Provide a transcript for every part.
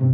You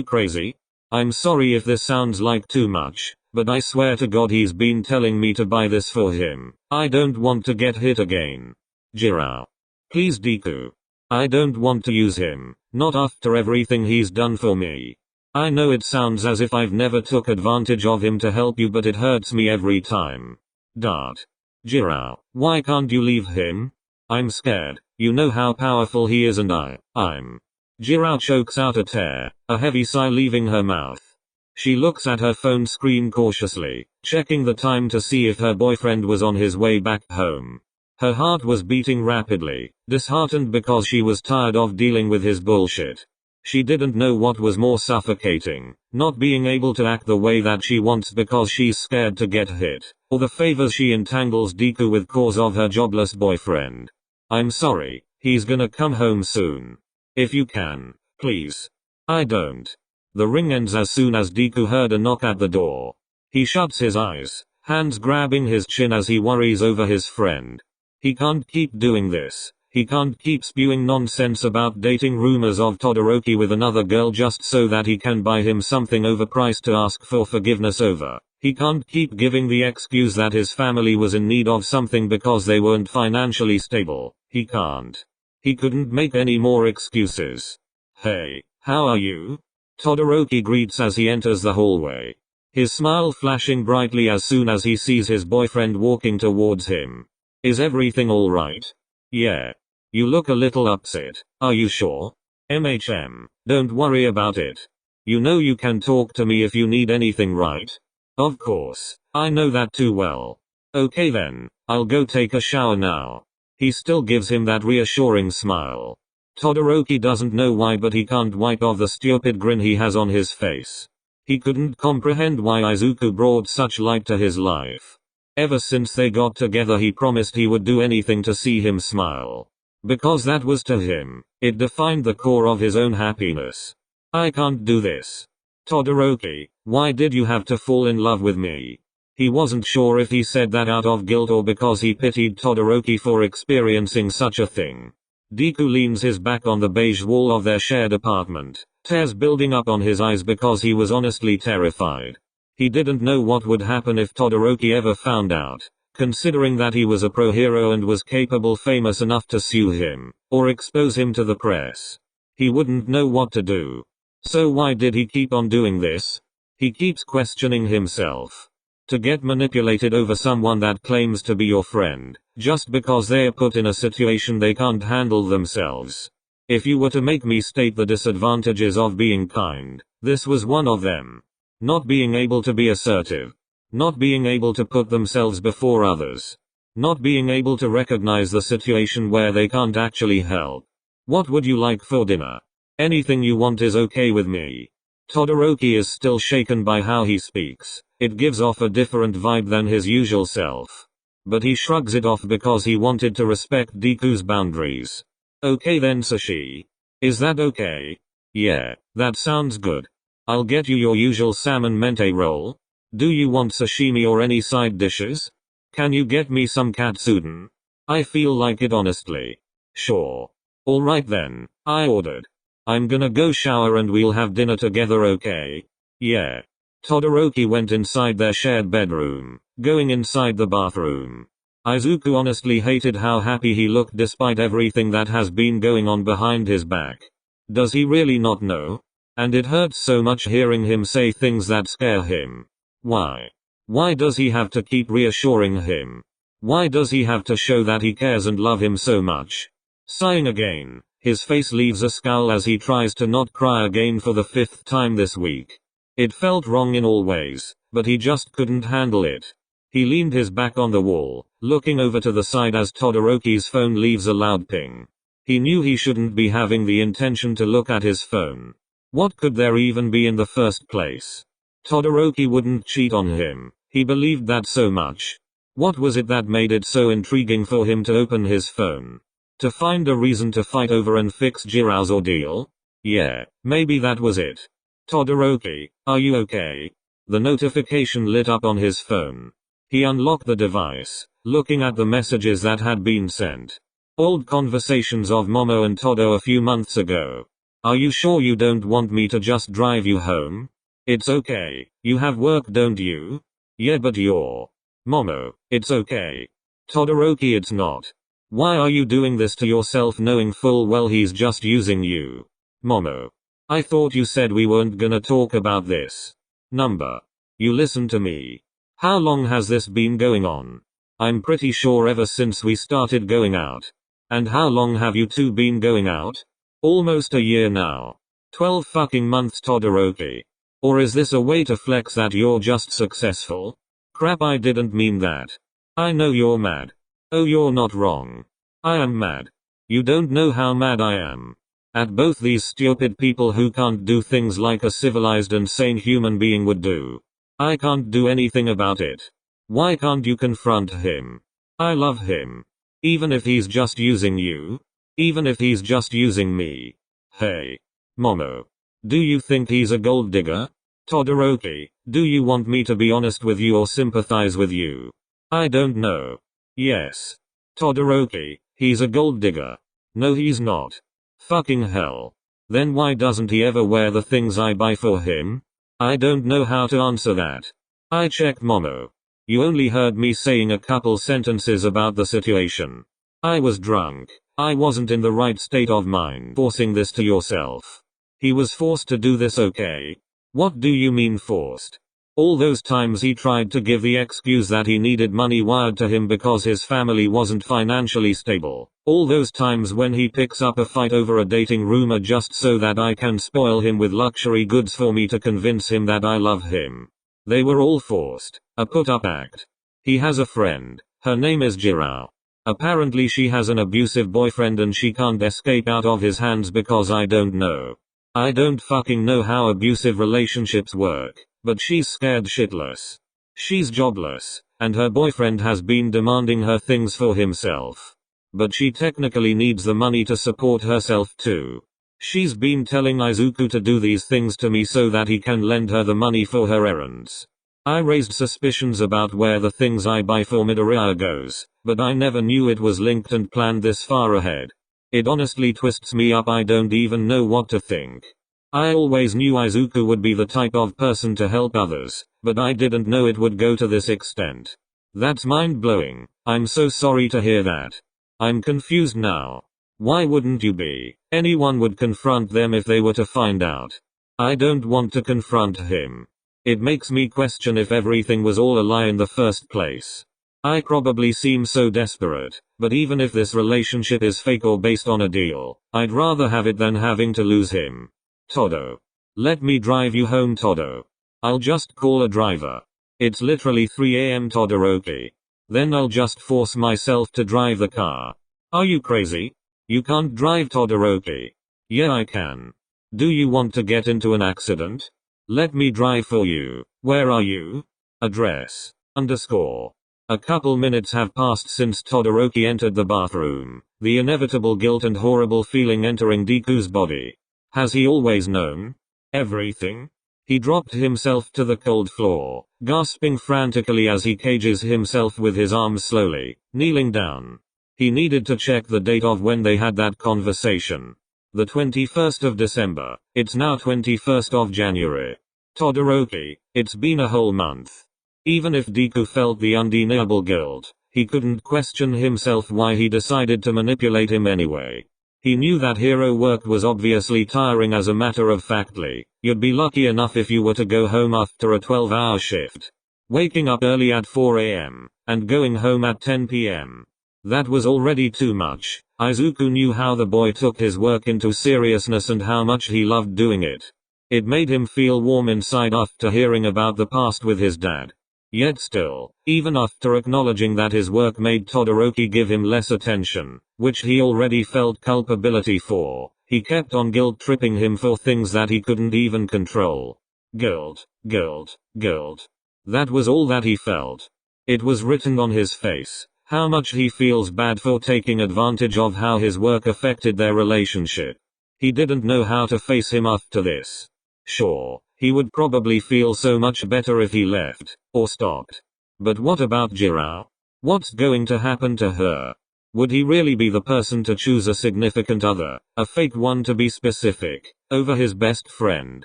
crazy? I'm sorry if this sounds like too much, but I swear to God he's been telling me to buy this for him. I don't want to get hit again. Jirao. Please Deku. I don't want to use him, not after everything he's done for me. I know it sounds as if I've never took advantage of him to help you, but it hurts me every time. Dart. Jirao, why can't you leave him? I'm scared. You know how powerful he is and I'm. Jirao chokes out a tear, a heavy sigh leaving her mouth. She looks at her phone screen cautiously, checking the time to see if her boyfriend was on his way back home. Her heart was beating rapidly, disheartened because she was tired of dealing with his bullshit. She didn't know what was more suffocating, not being able to act the way that she wants because she's scared to get hit, or the favors she entangles Deku with cause of her jobless boyfriend. I'm sorry, he's gonna come home soon. If you can, please. I don't. The ring ends as soon as Deku heard a knock at the door. He shuts his eyes, hands grabbing his chin as he worries over his friend. He can't keep doing this. He can't keep spewing nonsense about dating rumors of Todoroki with another girl just so that he can buy him something overpriced to ask for forgiveness over. He can't keep giving the excuse that his family was in need of something because they weren't financially stable. He can't. He couldn't make any more excuses. Hey, how are you? Todoroki greets as he enters the hallway. His smile flashing brightly as soon as he sees his boyfriend walking towards him. Is everything alright? Yeah. You look a little upset. Are you sure? Don't worry about it. You know you can talk to me if you need anything, right? Of course. I know that too well. Okay then, I'll go take a shower now. He still gives him that reassuring smile. Todoroki doesn't know why, but he can't wipe off the stupid grin he has on his face. He couldn't comprehend why Izuku brought such light to his life. Ever since they got together he promised he would do anything to see him smile. Because that was to him, it defined the core of his own happiness. I can't do this. Todoroki, why did you have to fall in love with me? He wasn't sure if he said that out of guilt or because he pitied Todoroki for experiencing such a thing. Deku leans his back on the beige wall of their shared apartment, tears building up on his eyes because he was honestly terrified. He didn't know what would happen if Todoroki ever found out, considering that he was a pro hero and was capable famous enough to sue him, or expose him to the press. He wouldn't know what to do. So why did he keep on doing this? He keeps questioning himself. To get manipulated over someone that claims to be your friend, just because they're put in a situation they can't handle themselves. If you were to make me state the disadvantages of being kind, this was one of them. Not being able to be assertive. Not being able to put themselves before others. Not being able to recognize the situation where they can't actually help. What would you like for dinner? Anything you want is okay with me. Todoroki is still shaken by how he speaks. It gives off a different vibe than his usual self. But he shrugs it off because he wanted to respect Deku's boundaries. Okay then Sashi. Is that okay? Yeah, that sounds good. I'll get you your usual salmon mente roll. Do you want sashimi or any side dishes? Can you get me some katsudon? I feel like it honestly. Sure. Alright then, I ordered. I'm gonna go shower and we'll have dinner together, okay? Yeah. Todoroki went inside their shared bedroom, going inside the bathroom. Izuku honestly hated how happy he looked despite everything that has been going on behind his back. Does he really not know? And it hurts so much hearing him say things that scare him. Why? Why does he have to keep reassuring him? Why does he have to show that he cares and love him so much? Sighing again, his face leaves a scowl as he tries to not cry again for the 5th time this week. It felt wrong in all ways, but he just couldn't handle it. He leaned his back on the wall, looking over to the side as Todoroki's phone leaves a loud ping. He knew he shouldn't be having the intention to look at his phone. What could there even be in the first place? Todoroki wouldn't cheat on him. He believed that so much. What was it that made it so intriguing for him to open his phone? To find a reason to fight over and fix Jirao's ordeal? Yeah, maybe that was it. Todoroki, are you okay? The notification lit up on his phone. He unlocked the device, looking at the messages that had been sent. Old conversations of Momo and Todo a few months ago. Are you sure you don't want me to just drive you home? It's okay, you have work don't you? Yeah but you're. Momo, it's okay. Todoroki it's not. Why are you doing this to yourself knowing full well he's just using you? Momo. I thought you said we weren't gonna talk about this. Number. You listen to me. How long has this been going on? I'm pretty sure ever since we started going out. And how long have you two been going out? Almost a year now. 12 fucking months Todoroki. Or is this a way to flex that you're just successful? Crap I didn't mean that. I know you're mad. Oh you're not wrong. I am mad. You don't know how mad I am. At both these stupid people who can't do things like a civilized and sane human being would do. I can't do anything about it. Why can't you confront him? I love him. Even if he's just using you. Even if he's just using me. Hey. Momo. Do you think he's a gold digger? Todoroki, do you want me to be honest with you or sympathize with you? I don't know. Yes. Todoroki, he's a gold digger. No he's not. Fucking hell. Then why doesn't he ever wear the things I buy for him? I don't know how to answer that. I checked Momo. You only heard me saying a couple sentences about the situation. I was drunk. I wasn't in the right state of mind forcing this to yourself. He was forced to do this okay? What do you mean forced? All those times he tried to give the excuse that he needed money wired to him because his family wasn't financially stable. All those times when he picks up a fight over a dating rumor just so that I can spoil him with luxury goods for me to convince him that I love him. They were all forced. A put-up act. He has a friend. Her name is Jirao. Apparently she has an abusive boyfriend and she can't escape out of his hands because I don't know. I don't fucking know how abusive relationships work. But she's scared shitless. She's jobless, and her boyfriend has been demanding her things for himself. But she technically needs the money to support herself too. She's been telling Izuku to do these things to me so that he can lend her the money for her errands. I raised suspicions about where the things I buy for Midoriya goes, but I never knew it was linked and planned this far ahead. It honestly twists me up. I don't even know what to think. I always knew Izuku would be the type of person to help others, but I didn't know it would go to this extent. That's mind-blowing. I'm so sorry to hear that. I'm confused now. Why wouldn't you be? Anyone would confront them if they were to find out. I don't want to confront him. It makes me question if everything was all a lie in the first place. I probably seem so desperate, but even if this relationship is fake or based on a deal, I'd rather have it than having to lose him. Todo. Let me drive you home Todo. I'll just call a driver. It's literally 3 AM Todoroki. Then I'll just force myself to drive the car. Are you crazy? You can't drive Todoroki. Yeah I can. Do you want to get into an accident? Let me drive for you. Where are you? Address. _ A couple minutes have passed since Todoroki entered the bathroom, the inevitable guilt and horrible feeling entering Deku's body. Has he always known everything? He dropped himself to the cold floor, gasping frantically as he cages himself with his arms slowly, kneeling down. He needed to check the date of when they had that conversation. The 21st of December, it's now 21st of January. Todoroki, it's been a whole month. Even if Deku felt the undeniable guilt, he couldn't question himself why he decided to manipulate him anyway. He knew that hero work was obviously tiring. As a matter of factly, you'd be lucky enough if you were to go home after a 12-hour shift. Waking up early at 4 AM, and going home at 10 PM. That was already too much. Izuku knew how the boy took his work into seriousness and how much he loved doing it. It made him feel warm inside after hearing about the past with his dad. Yet still, even after acknowledging that his work made Todoroki give him less attention, which he already felt culpability for, he kept on guilt-tripping him for things that he couldn't even control. Guilt, guilt, guilt. That was all that he felt. It was written on his face, how much he feels bad for taking advantage of how his work affected their relationship. He didn't know how to face him after this. Sure, he would probably feel so much better if he left, or stopped. But what about Jirao? What's going to happen to her? Would he really be the person to choose a significant other, a fake one to be specific, over his best friend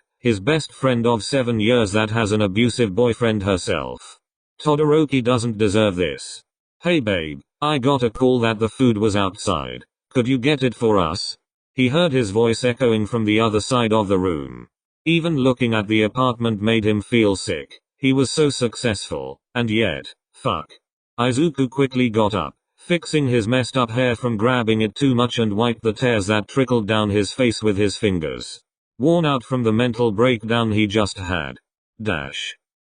of 7 years that has an abusive boyfriend herself? Todoroki doesn't deserve this. Hey babe, I got a call that the food was outside. Could you get it for us? He heard his voice echoing from the other side of the room. Even looking at the apartment made him feel sick. He was so successful, and yet, fuck. Izuku quickly got up, fixing his messed up hair from grabbing it too much, and wiped the tears that trickled down his face with his fingers. Worn out from the mental breakdown he just had.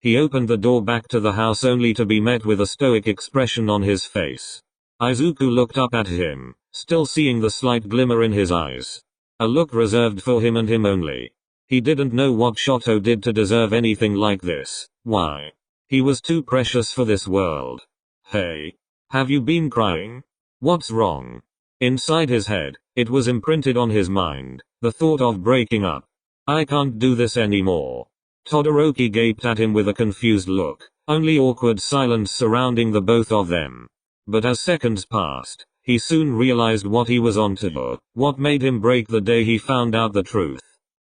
He opened the door back to the house only to be met with a stoic expression on his face. Izuku looked up at him, still seeing the slight glimmer in his eyes. A look reserved for him and him only. He didn't know what Shoto did to deserve anything like this. Why? He was too precious for this world. Hey. Have you been crying? What's wrong? Inside his head, it was imprinted on his mind, the thought of breaking up. I can't do this anymore. Todoroki gaped at him with a confused look, only awkward silence surrounding the both of them. But as seconds passed, he soon realized what he was onto, what made him break the day he found out the truth.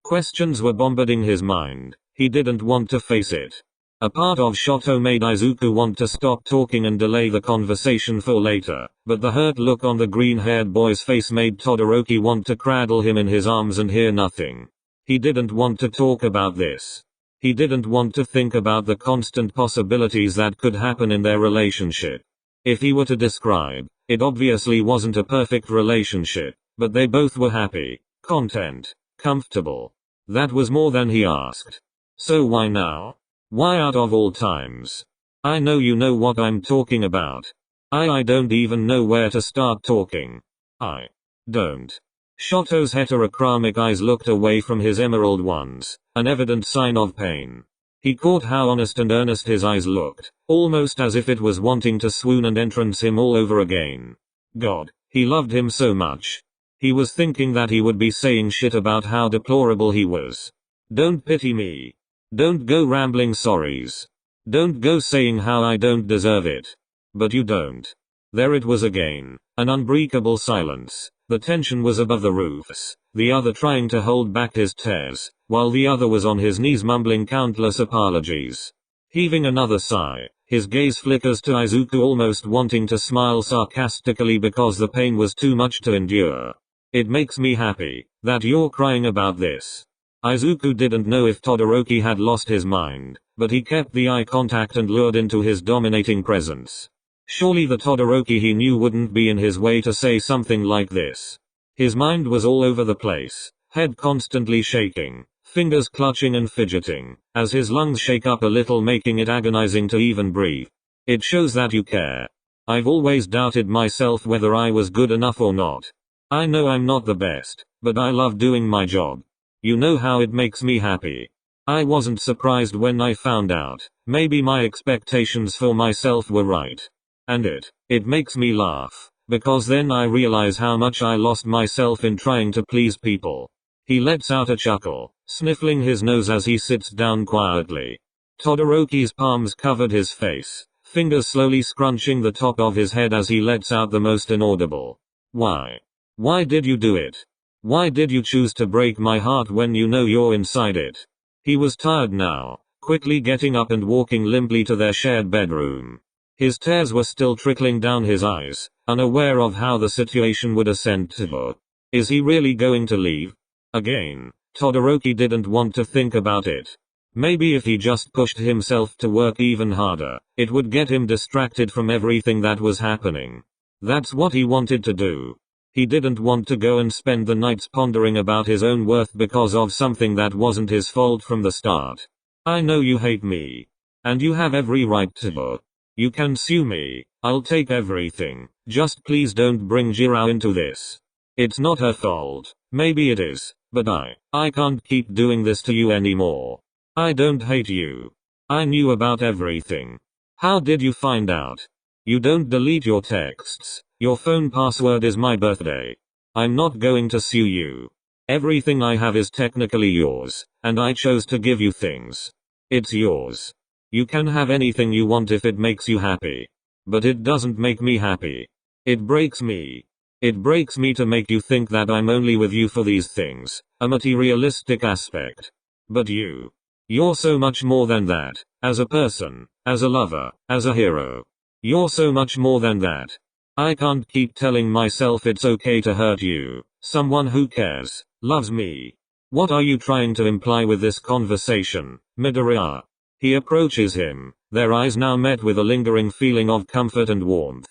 Questions were bombarding his mind. He didn't want to face it. A part of Shoto made Izuku want to stop talking and delay the conversation for later, but the hurt look on the green-haired boy's face made Todoroki want to cradle him in his arms and hear nothing. He didn't want to talk about this. He didn't want to think about the constant possibilities that could happen in their relationship. If he were to describe, it obviously wasn't a perfect relationship, but they both were happy, content, comfortable. That was more than he asked. So why now? Why out of all times? I know you know what I'm talking about. I don't even know where to start talking. I don't. Shoto's heterochromic eyes looked away from his emerald ones, an evident sign of pain. He caught how honest and earnest his eyes looked, almost as if it was wanting to swoon and entrance him all over again. God, he loved him so much. He was thinking that he would be saying shit about how deplorable he was. Don't pity me. Don't go rambling sorries. Don't go saying how I don't deserve it. But you don't. There it was again, an unbreakable silence. The tension was above the roofs, the other trying to hold back his tears, while the other was on his knees mumbling countless apologies. Heaving another sigh, his gaze flickers to Izuku, almost wanting to smile sarcastically because the pain was too much to endure. It makes me happy that you're crying about this. Izuku didn't know if Todoroki had lost his mind, but he kept the eye contact and lured into his dominating presence. Surely the Todoroki he knew wouldn't be in his way to say something like this. His mind was all over the place, head constantly shaking, fingers clutching and fidgeting, as his lungs shake up a little, making it agonizing to even breathe. It shows that you care. I've always doubted myself whether I was good enough or not. I know I'm not the best, but I love doing my job. You know how it makes me happy. I wasn't surprised when I found out. Maybe my expectations for myself were right. And it makes me laugh, because then I realize how much I lost myself in trying to please people. He lets out a chuckle, sniffling his nose as he sits down quietly. Todoroki's palms covered his face, fingers slowly scrunching the top of his head as he lets out the most inaudible. Why? Why did you do it? Why did you choose to break my heart when you know you're inside it? He was tired now, quickly getting up and walking limply to their shared bedroom. His tears were still trickling down his eyes, unaware of how the situation would ascend to her. Is he really going to leave? Again, Todoroki didn't want to think about it. Maybe if he just pushed himself to work even harder, it would get him distracted from everything that was happening. That's what he wanted to do. He didn't want to go and spend the nights pondering about his own worth because of something that wasn't his fault from the start. I know you hate me. And you have every right to. You can sue me. I'll take everything. Just please don't bring Jirao into this. It's not her fault. Maybe it is, but I can't keep doing this to you anymore. I don't hate you. I knew about everything. How did you find out? You don't delete your texts. Your phone password is my birthday. I'm not going to sue you. Everything I have is technically yours, and I chose to give you things. It's yours. You can have anything you want if it makes you happy. But it doesn't make me happy. It breaks me. It breaks me to make you think that I'm only with you for these things, a materialistic aspect. But you're so much more than that, as a person, as a lover, as a hero. You're so much more than that. I can't keep telling myself it's okay to hurt you, someone who cares, loves me. What are you trying to imply with this conversation, Midoriya? He approaches him, their eyes now met with a lingering feeling of comfort and warmth.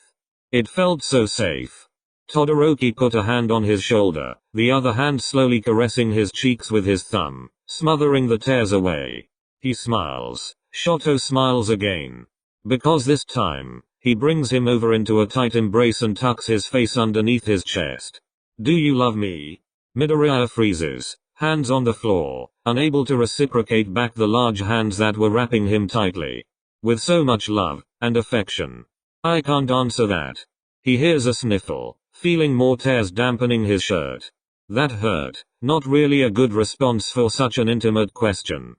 It felt so safe. Todoroki put a hand on his shoulder, the other hand slowly caressing his cheeks with his thumb, smothering the tears away. He smiles. Shoto smiles again. Because this time, he brings him over into a tight embrace and tucks his face underneath his chest. Do you love me? Midoriya freezes, hands on the floor, unable to reciprocate back the large hands that were wrapping him tightly. With so much love and affection. I can't answer that. He hears a sniffle, feeling more tears dampening his shirt. That hurt, not really a good response for such an intimate question.